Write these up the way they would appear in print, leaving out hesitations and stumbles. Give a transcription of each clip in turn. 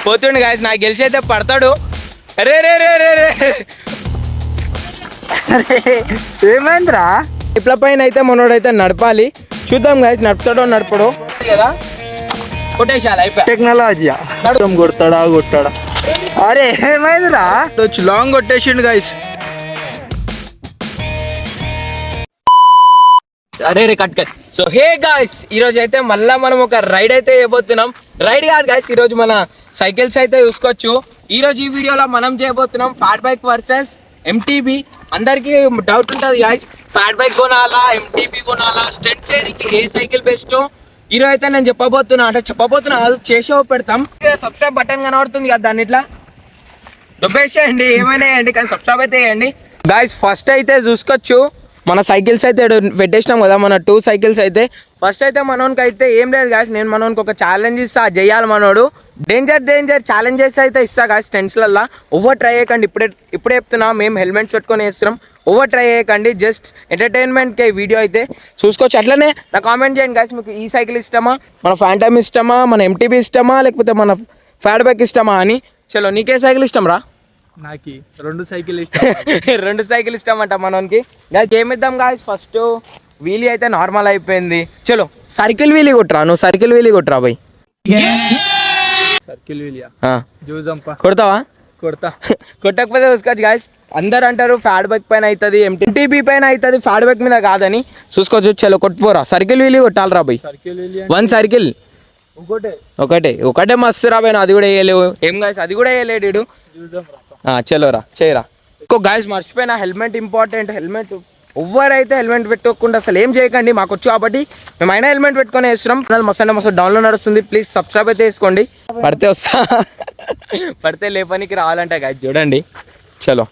పోతుండు గాయస్, నాకు గెలిచి అయితే పడతాడు. రే రే రే రే రే ఏమైందిరా? ఇట్ల పైన అయితే మనోడైతే నడపాలి. చూద్దాం గాయస్, నడుపుతాడో నడపడో కదా. కొట్టేసాలి, అయిపోయి. టెక్నాలజీ కొడతాడా. అరే ఏమైందిరా? లాంగ్ కొట్టేసిండు గాయస్. అరే రే కట్. సో హే గాయస్, ఈరోజు అయితే మళ్ళీ మనం ఒక రైడ్ అయితే చేయబోతున్నాం. రైడ్ కాదు గాయస్, ఈరోజు మన సైకిల్స్ అయితే చూసుకోవచ్చు. ఈరోజు ఈ వీడియోలో మనం చేయబోతున్నాం ఫ్యాట్ బైక్ వర్సెస్ ఎంటీబీ. అందరికీ డౌట్ ఉంటుంది గాయస్, ఫ్యాట్ బైక్ కొనాలా, ఎంటీబీ కొనాలా, స్టెంట్స్ ఏరికి ఏ సైకిల్ బెస్ట్. ఈరోజు అయితే నేను చెప్పబోతున్నా అది చేసే పెడతాం. సబ్స్క్రైబ్ బటన్ కనబడుతుంది కదా, దాన్ని ఇట్లా దొబ్బేసేయండి, ఏమైనా వేయండి, కానీ సబ్స్క్రైబ్ అయితే వేయండి గాయస్. ఫస్ట్ అయితే చూసుకోవచ్చు, మన సైకిల్స్ అయితే పెట్టేసినాం కదా, మన 2 సైకిల్స్ అయితే. ఫస్ట్ అయితే మనోనికి అయితే ఏం లేదు గాయస్, నేను మనోనికి ఒక ఛాలెంజ్ ఇస్తా, చెయ్యాలి మనోడు. డేంజర్ ఛాలెంజెస్ అయితే ఇస్తా గాయస్ స్టెంట్స్లల్లో. ఓవర్ ట్రై చేయకండి, ఇప్పుడే చెప్తున్నా, మేము హెల్మెట్స్ పెట్టుకొని వేస్తున్నాం. ఓవర్ ట్రై చేయకండి, జస్ట్ ఎంటర్టైన్మెంట్కి వీడియో అయితే చూసుకోవచ్చు. అట్లనే నా కామెంట్ చేయండి గాయస్, మీకు ఈ సైకిల్ ఇష్టమా, మన ఫ్యాంటమ్ ఇష్టమా, మన ఎంటీబీ ఇష్టమా, లేకపోతే మన ఫ్యాట్ బైక్ ఇష్టమా అని. చలో, నీకే సైకిల్ ఇష్టం రా? నాకు 2 సైకిల్ ఇష్టం. 2 సైకిల్ ఇష్టం అంట మనోనికి. గాయస్ ఏమిద్దాం గాయస్, ఫస్ట్ వీలీ అయితే నార్మల్ అయిపోయింది. చలో సర్కిల్ వీలీ కొట్టరా, నువ్వు సర్కిల్ వీలీ కొట్టరా బై. సర్కిల్ వీలియా కొడతావా? కొడతా. కొట్టకపోతే చూసుకోవచ్చు గాయస్. అందరు అంటారు ఫ్యాట్ బైక్ పైన అవుతుంది, ఎంటీబీ పైన అవుతుంది, ఫ్యాట్ బైక్ మీద కాదని. చూసుకోవచ్చు. చలో కొట్టుపోరా, సర్కిల్ వీలీ కొట్టాలరా బై. 1 సర్కిల్ ఒకటే మస్తు రా బై. అది కూడా వేయలేవు ఏం గాయస్, అది కూడా వేయలేడు. చలోరా చేయరా. ఇంకో గాయస్ మర్చిపోయినా, హెల్మెట్ ఇంపార్టెంట్. హెల్మెట్ ఎవరైతే హెల్మెట్ పెట్టుకోకుండా అసలు ఏం చేయకండి, మాకు వచ్చు కాబట్టి మేమైనా హెల్మెట్ పెట్టుకొని వేస్తున్నాం. మస్తు డౌన్లోడ్ నడుస్తుంది, ప్లీజ్ సబ్స్క్రైబ్ అయితే వేసుకోండి. పడితే లేపనికి రావాలంటే గాయస్ చూడండి. చలో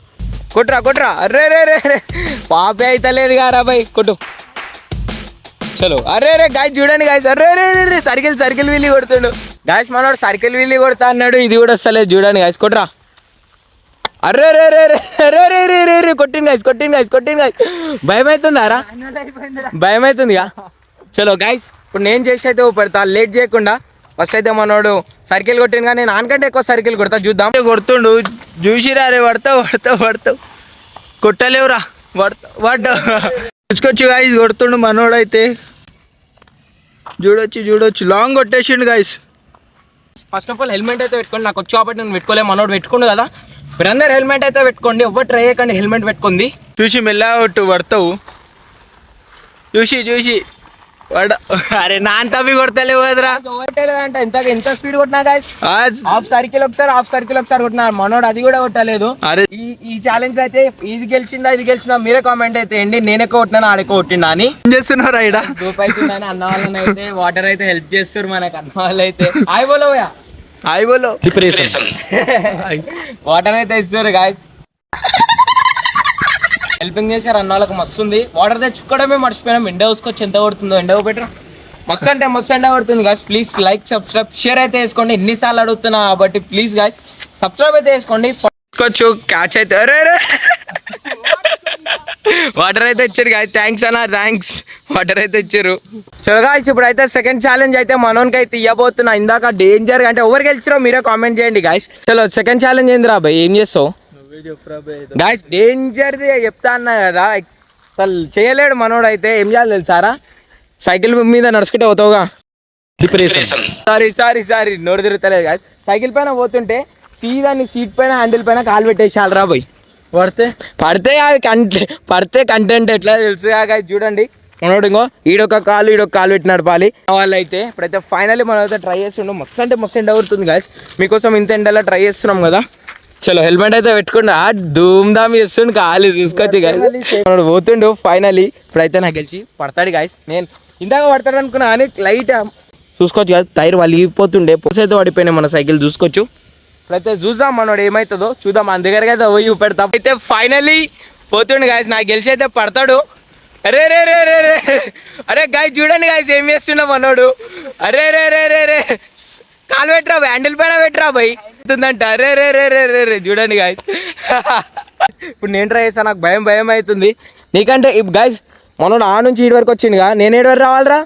కొట్రా. అర్రే రే రే రే పాపే అయితే లేదు కారా బై, కొట్టు. చలో అర్రే రే గాయస్ చూడండి గాయస్, అర్రే రే రే సర్కిల్ వీలీ కొడుతుండు గాయస్. మనోడు సర్కిల్ వీలీ కొడతా అన్నాడు, ఇది కూడా వస్తలేదు చూడండి గాయస్. కొట్రా. అర్రే రే రే రే రే రే రే రే కొట్టింది గాయస్. భయం అవుతుందారా? భయం అవుతుందిగా. చలో గాయస్, ఇప్పుడు నేను చేసి అయితే పెడతా, లేట్ చేయకుండా. ఫస్ట్ అయితే మనోడు సర్కిల్ కొట్టింది, కానీ నేను ఆనకంటే ఎక్కువ సర్కిల్ కొడతా, చూద్దాం. కొడుతుండు చూసిరా రే, పడతావు కొట్టలేవురా, చూసుకోవచ్చు గాయస్, కొడుతుండు మనోడు అయితే. చూడొచ్చు లాంగ్ కొట్టేసిండు guys. First of all helmet అయితే పెట్టుకోండి, నాకు వచ్చి కాబట్టి నేను పెట్టుకోలే, మనోడు పెట్టుకుండు కదా. మీరందరూ హెల్మెట్ అయితే పెట్టుకోండి, ఎవరు ట్రై చేయకండి హెల్మెట్ పెట్టుకుంది. చూసి మెల్లగా కొట్టు, పడతావు. చూసి అరే నాన్ తప్పి కొడతలేవు కదరా. అంటే ఎంత స్పీడ్ కొట్టినా గాయస్, హాఫ్ సర్కిల్ ఒకసారి కొట్టినా మనోడు, అది కూడా కొట్టలేదు. అరే ఈ ఛాలెంజ్ అయితే ఇది గెలిచిందా మీరే కామెంట్ అయితే వేయండి. నేను ఎక్కువ కొట్టినా ఆడెక్కువ కొట్టినా అని. ఏం చేస్తున్నారు రైడా? దూపు అవుతుందని అన్న వాళ్ళని అయితే వాటర్ అయితే హెల్ప్ చేస్తారు మనకు. అన్న వాళ్ళు అయితే హాయ్ బోలో వాటర్ అయితే ఇస్తారు గాయస్, హెల్పింగ్ చేశారు అన్న వాళ్ళకి. మస్తు ఉంది. వాటర్ తెచ్చుకోవడమే మర్చిపోయినాం. ఎండ చూసుకొచ్చి ఎంత కొడుతుందో, ఎండ పెట్టరా. మస్తు ఎండ కొడుతుంది guys. Please like, subscribe, share అయితే వేసుకోండి. ఎన్నిసార్లు అడుగుతున్నా కాబట్టి ప్లీజ్ గాయస్ సబ్స్క్రైబ్ అయితే వేసుకోండి. క్యాచ్ అయితే వాటర్ అయితే ఇచ్చారు గాయస్. థ్యాంక్స్ అన్న, థ్యాంక్స్. వాటర్ అయితే ఇచ్చారు. చలో గాయస్, ఇప్పుడు అయితే సెకండ్ ఛాలెంజ్ అయితే మనోనికి అయితే ఇవ్వబోతున్నా. ఇందాక డేంజర్ అంటే ఎవరు గెలిచారో మీరే కామెంట్ చేయండి గాయస్. చలో సెకండ్ ఛాలెంజ్ ఏంది రా భయ్, ఏం చేస్తావు గాయస్? డేంజర్ది చెప్తా అన్నా కదా, అసలు చేయలేడు మనోడు. అయితే ఏం చేయాలి తెలుసారా, సైకిల్ మీద నడుచుకుంటే పోతావుగా. సారీ నోరు తిరుగుతలేదు గాయస్. సైకిల్ పైన పోతుంటే సీదా నీ సీట్ పైన, హ్యాండిల్ పైన కాలు పెట్టేసాలి రా భయ్. పడితే అది పడితే కంటెంట్ ఎట్లా తెలుసు గాయస్. చూడండి మనోడు ఇంకో ఈడొక కాలు పెట్టి నడపాలి. వాళ్ళు అయితే ఇప్పుడైతే ఫైనల్లీ మనం అయితే ట్రై చేస్తుండే. మస్తు ఎండ అవుతుంది గాయస్, మీకోసం ఇంత ఎండలో ట్రై చేస్తున్నాం కదా. చలో హెల్మెట్ అయితే పెట్టుకుంటా, ధూమ్ ధామ్ చేస్తుండు, కాలు చూసుకోవచ్చు గాయస్. మనోడు పోతుండు ఫైనల్లీ. ఇప్పుడైతే నాకు గెలిచి పడతాడు గాయస్. నేను ఇందాక పడతాడు అనుకున్నా కానీ లైట్ చూసుకోవచ్చు కదా, టైర్ వలిగిపోతుండే, పోస్ అయితే పడిపోయినాయి మన సైకిల్. చూసుకోవచ్చు. ఇప్పుడైతే చూద్దాం మనోడు ఏమవుతుందో చూద్దాం. మన దగ్గరకి అయితే పోయి పెడతాం. అయితే ఫైనల్లీ పోతుండు గాయస్, నాకు గెలిచి అయితే పడతాడు. అరే రే రే రే రే అరే గాయస్ చూడండి గాయస్, ఏం చేస్తున్నా మనోడు. అరే రే రే రే రే కాలు పెట్టరా, హ్యాండిల్ పైన పెట్టరా భయ్ అంట. అరే రే రే రే రే రే చూడండి గాయస్. ఇప్పుడు నేను ట్రై చేస్తాను, నాకు భయం అవుతుంది. నీకంటే గాయస్ మనోడు ఆ నుంచి ఈడి వరకు వచ్చిందిగా, నేను ఏడు వరకు రావాలరా?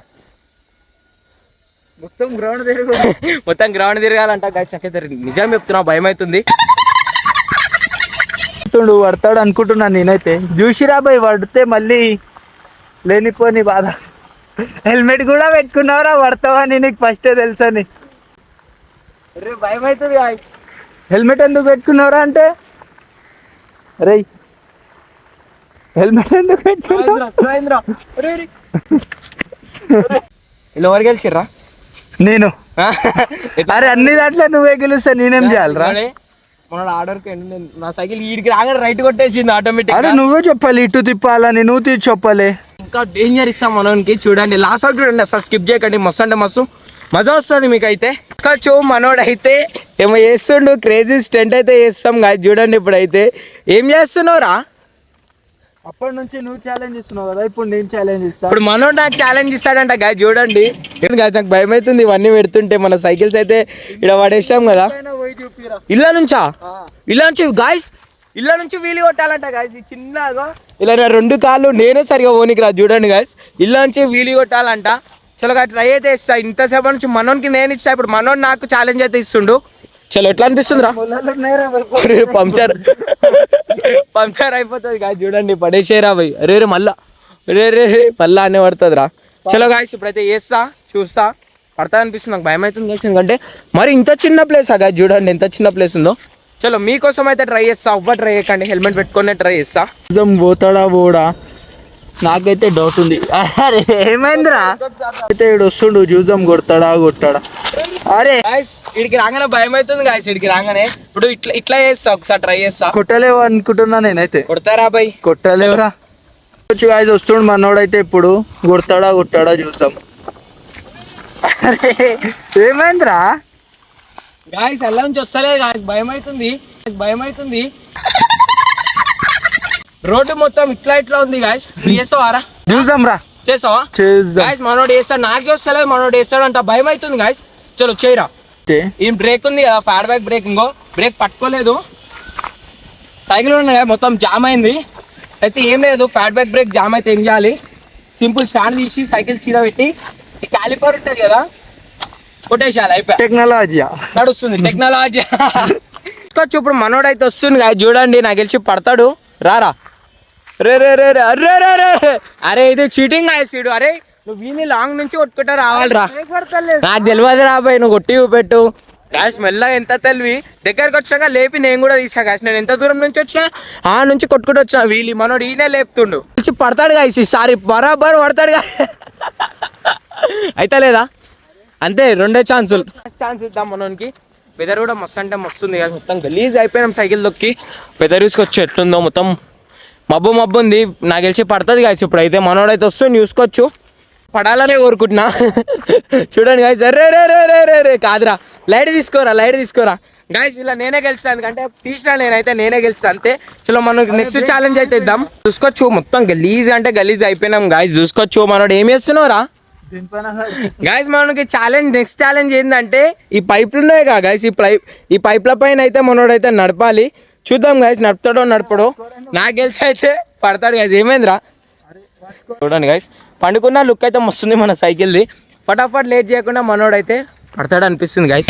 మొత్తం గ్రౌండ్ తిరుగు. మొత్తం గ్రౌండ్ తిరగాలంట గైస్. నాకైతే నిజం చెప్తున్నా, భయం అవుతుంది. పడతాడు అనుకుంటున్నా నేనైతే. చూసిరా పోయి పడితే మళ్ళీ లేనిపోని బాధ. హెల్మెట్ కూడా పెట్టుకున్నావురా పడతావని నీకు ఫస్టే తెలుసని. భయం అవుతుంది. హెల్మెట్ ఎందుకు పెట్టుకున్నావురా అంటే రే హెల్మెట్ ఎందుకు పెట్టుకున్నావు? ఇలా ఎవరు గెలిచిర్రా? నేను. అరే అన్ని దాంట్లో నువ్వే గెలుస్తా, నేనేం చేయాలరా? మన ఆర్డర్కి నా సైకిల్ వీడికి రాగానే రైట్ కొట్టేసింది ఆటోమేటిక్. అరే నువ్వే చెప్పాలి ఇటు తిప్పాలని, నువ్వు తీసి చెప్పాలి. ఇంకా డేంజర్ ఇస్తాం మనోనికి. చూడండి లాస్ట్ అవుట్ చూడండి, అసలు స్కిప్ చేయకండి. మస్తు అంటే మస్తు మజా వస్తుంది మీకు అయితే. చూ మనోడైతే ఏమో చేస్తుండు, క్రేజీ స్టెంట్ అయితే చేస్తాం కాదు. చూడండి ఇప్పుడైతే ఏం చేస్తున్నావురా? అప్పటి నుంచి నువ్వు ఛాలెంజ్ ఇస్తున్నావు కదా, ఇప్పుడు నేను ఛాలెంజ్ ఇస్తా. ఇప్పుడు మనోడు నాకు ఛాలెంజ్ ఇస్తాడంట గాయ. చూడండి గాయస్, నాకు భయం అవుతుంది ఇవన్నీ పెడుతుంటే. మన సైకిల్స్ అయితే ఇక్కడ పడేసాం కదా. ఇళ్ళ నుంచా? ఇళ్ళ నుంచి గాయస్, ఇళ్ళ నుంచి వీలు కొట్టాలంట గాయస్. ఈ చిన్నగా ఇలా నా రెండు కాళ్ళు నేనే సరిగా ఓనికి రా. చూడండి గాయస్, ఇళ్ళ నుంచి వీలు కొట్టాలంట. చలో ట్రై అయితే ఇస్తా. ఇంతసేపు నుంచి మనోనికి నేను ఇస్తా, ఇప్పుడు మనోడు నాకు ఛాలెంజ్ అయితే ఇస్తుండు. చలో ఎట్లా అనిపిస్తుంది రా? పంచర్ అయిపోతుంది గాయస్. చూడండి పడేసేరా పోయి. అరే మళ్ళా మళ్ళా అనే పడుతుంది రా. చలో గాయస్ ఇప్పుడైతే వేస్తా, చూస్తా. పడతా అనిపిస్తుంది, నాకు భయం అవుతుంది గాయస్. ఎందుకంటే మరి ఇంత చిన్న ప్లేస్ గాయస్. చూడండి ఎంత చిన్న ప్లేస్ ఉందో. చలో మీకోసం అయితే ట్రై చేస్తా. అవ్వ ట్రై చేయకండి, హెల్మెట్ పెట్టుకొని ట్రై చేస్తా. నిజం పోతాడా పోడా నాకైతే డౌట్ ఉంది. అరే ఏమైందిరా? అయితే ఇడు వస్తుండు, చూద్దాం కొడతాడా కొట్టాడా. అరే వీడికి రాగానే భయం అవుతుంది గాయస్. వీడికి రాగానే ఇప్పుడు ఇట్లా ఇట్లా చేస్తా, ఒకసారి ట్రై చేస్తా. కొట్టలేవు అనుకుంటున్నా నేనైతే. కొడతారా బాయ్? కొట్టలేవురా. గాయస్ వస్తుండు మనోడైతే, ఇప్పుడు కొడతాడా కొట్టాడా చూద్దాం. అరే ఏమైందిరా? గాయస్ అలా నుంచి వస్తలేదు గాయస్, భయం అవుతుంది, భయం అవుతుంది. రోడ్డు మొత్తం ఇట్లా ఇట్లా ఉంది గాయస్. చేస్తావారా? చూద్దాం రా. చేస్తావా? చేద్దాం. గాయస్ మనోడు వేస్తాడు, నాకే వస్తలేదు, మనోడు వేస్తాడు అంట. భయం అవుతుంది గాయస్. చలో చేయరా. ఈ బ్రేక్ ఉంది కదా, ఫ్యాడ్ బ్యాక్ బ్రేక్, ఇంకో బ్రేక్ పట్టుకోలేదు. సైకిల్ ఉన్నాయి కదా, మొత్తం జామ్ అయింది. అయితే ఏం లేదు, ఫ్యాడ్ బ్యాక్ బ్రేక్ జామ్ అయితే ఏం చేయాలి? సింపుల్ స్టాండ్ తీసి సైకిల్ సీదా పెట్టి ఈ క్యాలిపర్ ఉంటుంది కదా, కొట్టేసేయాలి. అయిపోయి టెక్నాలజీ నడుస్తుంది. టెక్నాలజీ తీసుకొచ్చి ఇప్పుడు మనోడు అయితే వస్తుంది గాయస్. చూడండి నాకు గెలిచి పడతాడు. రారా. రే రే రే రే అరే రే రే. అరే ఇది చీటింగ్ గాయస్. అరే నువ్వు వీని లాంగ్ నుంచి కొట్టుకుంటా రావాలిరా. నాకు తెలియదు రాబాయ్, నువ్వు కొట్టి చూపెట్టు గాయస్. మెల్లగా ఎంత తెలివి దగ్గరకు వచ్చాక లేపి నేను కూడా తీసా గాయస్. నేను ఎంత దూరం నుంచి వచ్చినా ఆ నుంచి కొట్టుకుంటూ వచ్చిన వీళ్ళు మనోడు ఈయనే లేపుతుండు. పడతాడు గాయస్ ఈసారి, బరాబర్ పడతాడు. అయితే లేదా అంతే, రెండే ఛాన్స్ ఇద్దాం మనోనికి. వెదర్ కూడా మస్తు అంటే మస్తు ఉంది కదా. మొత్తం గలీజ్ అయిపోయినాం సైకిల్ దొక్కి. వెదర్ తీసుకొచ్చి ఎట్లుందో, మొత్తం మబ్బు మబ్బు ఉంది. నాకు గెలిచి పడుతుంది గాయస్. ఇప్పుడు అయితే మనోడైతే వస్తుంది, చూసుకోవచ్చు. పడాలనే కోరుకుంటున్నా. చూడండి గాయస్. రే రే రే రే రే రే కాదురా, లైట్ తీసుకోరా, లైట్ తీసుకోరా గాయస్. ఇలా నేనే గెలిచిన, ఎందుకంటే తీసిన నేనే గెలిచిన అంతే. చలో మనకు నెక్స్ట్ ఛాలెంజ్ అయితే ఇద్దాం. చూసుకోవచ్చు మొత్తం గలీజ్ అంటే గలీజ్ అయిపోయినాం గాయస్. చూసుకోవచ్చు మనోడు ఏం చేస్తున్నావురా గాయస్. మనకి ఛాలెంజ్, నెక్స్ట్ ఛాలెంజ్ ఏంటంటే ఈ పైపులు ఉన్నాయి కదా గాయస్, ఈ పైప్ల పైన అయితే మనోడైతే నడపాలి. చూద్దాం గాయస్ నడుపుతాడో నడపడో. నాకు గెలిచి అయితే పడతాడు గాయస్. ఏమైందిరా? చూడండి గాయస్, పండుకున్న లుక్ అయితే మస్తుంది మన సైకిల్ది. ఫటాఫట్ లేట్ చేయకుండా మనోడైతే పడతాడు అనిపిస్తుంది గాయస్.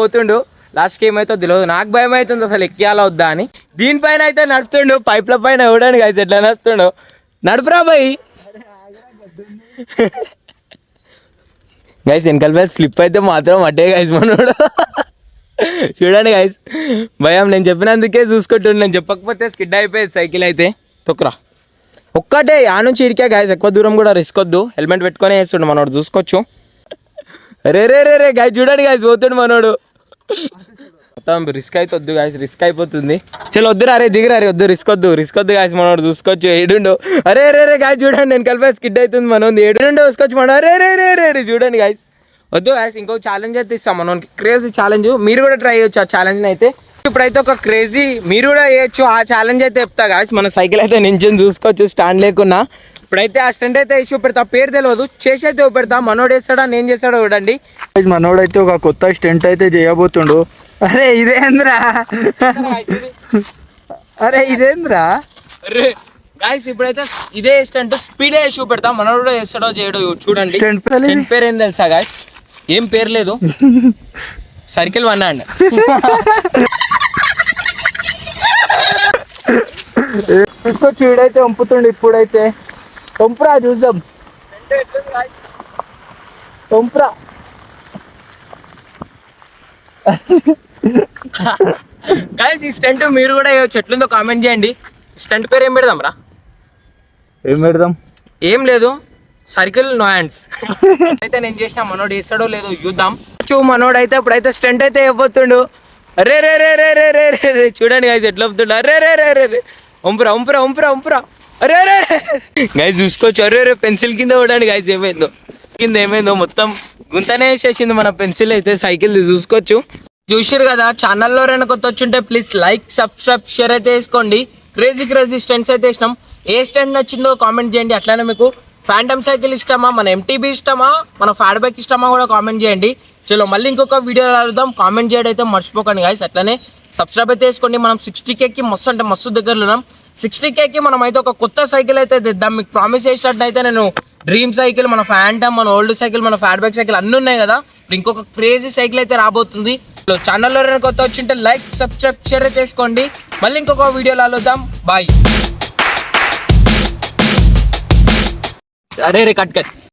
పోతుండు, లాస్ట్కి ఏమైతే తెలియదు. నాకు భయం అవుతుంది అసలు ఎక్కియాలా వద్దా అని. దీనిపైన అయితే నడుపుతుండు, పైప్ల పైన. చూడండి గాయస్ ఎట్లా నడుపుతుండు. నడుపురా బాయ్. గైస్ వెనకాల పై స్లిప్ అయితే మాత్రం అట్టే గైస్ మనోడు. చూడండి గైస్, భయం నేను చెప్పినందుకే చూసుకుంటుండు. నేను చెప్పకపోతే స్కిడ్ అయిపోయేది సైకిల్ అయితే. తొక్కురా ఒక్కటే ఆ నుంచి ఇడికే గైస్. ఎక్కువ దూరం కూడా రిస్క్ వద్దు, హెల్మెట్ పెట్టుకొని వేస్తుండు మనోడు. చూసుకోవచ్చు. రే రే రే రే గైస్, చూడండి గైస్ పోతుండు మనోడు. మొత్తం రిస్క్ అయితే వద్దు గాయస్, రిస్క్ అయిపోతుంది. చలో వద్దురా, అరే దిగిరా, రే వద్దు, రిస్క్ వద్దు గాయస్. మనోడు చూసుకోవచ్చు. ఏడుండో అరే రే రే గాయస్. చూడండి నేను కలిపి స్కిడ్ అవుతుంది మనోది. ఏడుండో చూసుకోవచ్చు మనం. అరే రే రే రే రే చూడండి గాయస్. వద్దు గాయస్, ఇంకొక ఛాలెంజ్ అయితే ఇస్తాం మనోనికి. క్రేజీ ఛాలెంజ్, మీరు కూడా ట్రై చేయొచ్చు ఆ ఛాలెంజ్ అయితే. ఇప్పుడైతే ఒక క్రేజీ మీరు కూడా చేయొచ్చు ఆ ఛాలెంజ్ అయితే చెప్తా గాయస్. మన సైకిల్ అయితే నించుని చూసుకోవచ్చు స్టాండ్ లేకున్నా. ఇప్పుడైతే ఆ స్టెంట్ అయితే ఇష్యూ పెడతా, పేరు తెలియదు, చేసి అయితే పెడతా. మనోడు వేస్తాడా నేను చేస్తాడో చూడండి. మనోడైతే ఒక కొత్త స్టెంట్ అయితే చేయబోతుండు. అరే ఇదేంద్రా, అరే ఇదేంద్రా. అరే గాయస్ ఇప్పుడైతే ఇదే స్టంట్ స్పీడ్ వేసి పెడతాం, మనోడు కూడా చేస్తాడో చేయడో చూడండి. Stunt పేరు స్టంట్ పేరు ఏం తెలుసా గాయస్? ఏం పేరు లేదు, సర్కిల్ వన్ అండి. తీసుకొచ్చి వీడైతే వంపుతుండు. ఇప్పుడైతే వంపురా చూద్దాం. వంపురా. గాయస్ ఈ స్టంట్ మీరు కూడా చెట్లుందో కామెంట్ చేయండి. స్టంట్ పేరు ఏం పెడదాం రా? ఏం పెడదాం? ఏం లేదు, సర్కిల్ నో హ్యాండ్స్. అయితే నేను చేసిన మనోడు వేస్తాడో లేదో చూద్దాం. మనోడు అయితే ఇప్పుడైతే స్టంట్ అయితే ఇవ్వబోతుండు. అరే రే రే రే రే రే రే రే చూడండి గైస్ ఎట్లా అవుతుండు. అరే రే రే రే రే వంపురా వంపురా వంపురా వంపురా. అరే రే గైస్ చూసుకోవచ్చు. అరే రే పెన్సిల్ కింద చూడండి గైస్ ఏమైందో మొత్తం గుంతనే వేసేసింది మన పెన్సిల్ అయితే. సైకిల్ చూసుకోవచ్చు. చూసారు కదా, ఛానల్లో ఎవరైనా కొత్త వచ్చుంటే ప్లీజ్ లైక్ సబ్స్క్రైబ్ షేర్ అయితే వేసుకోండి. క్రేజీ స్టంట్స్ అయితే వేసినాం. ఏ స్టంట్ నచ్చిందో కామెంట్ చేయండి. అట్లానే మీకు ఫ్యాంటమ్ సైకిల్ ఇష్టమా, మన MTB ఇష్టమా, మన ఫ్యాడ్ బైక్ ఇష్టమా కూడా కామెంట్ చేయండి. చలో మళ్ళీ ఇంకొక వీడియో కలుద్దాం. కామెంట్ చేయడం అయితే మర్చిపోకండి గాయస్. అట్లనే సబ్స్క్రైబ్ అయితే వేసుకోండి. మనం 60Kకి మస్తు అంటే మస్తు దగ్గరలో ఉన్నాం. 60Kకి మనం అయితే ఒక కొత్త సైకిల్ అయితే తెద్దాం. మీకు ప్రామిస్ చేసినట్టయితే నేను డ్రీమ్ సైకిల్, మన ఫ్యాంటమ్, మన ఓల్డ్ సైకిల్, మన ఫ్యాడ్ బైక్ సైకిల్ అన్నీ ఉన్నాయి కదా. ఇంకొక క్రేజీ సైకిల్ అయితే రాబోతుంది. ఛానల్లో ఎవరైనా కొత్త వచ్చింటే లైక్ సబ్స్క్రైబ్ షేర్ అయితే వేసుకోండి. మళ్ళీ ఇంకొక వీడియోలో కలుద్దాం. బాయ్. అరే రే కట్.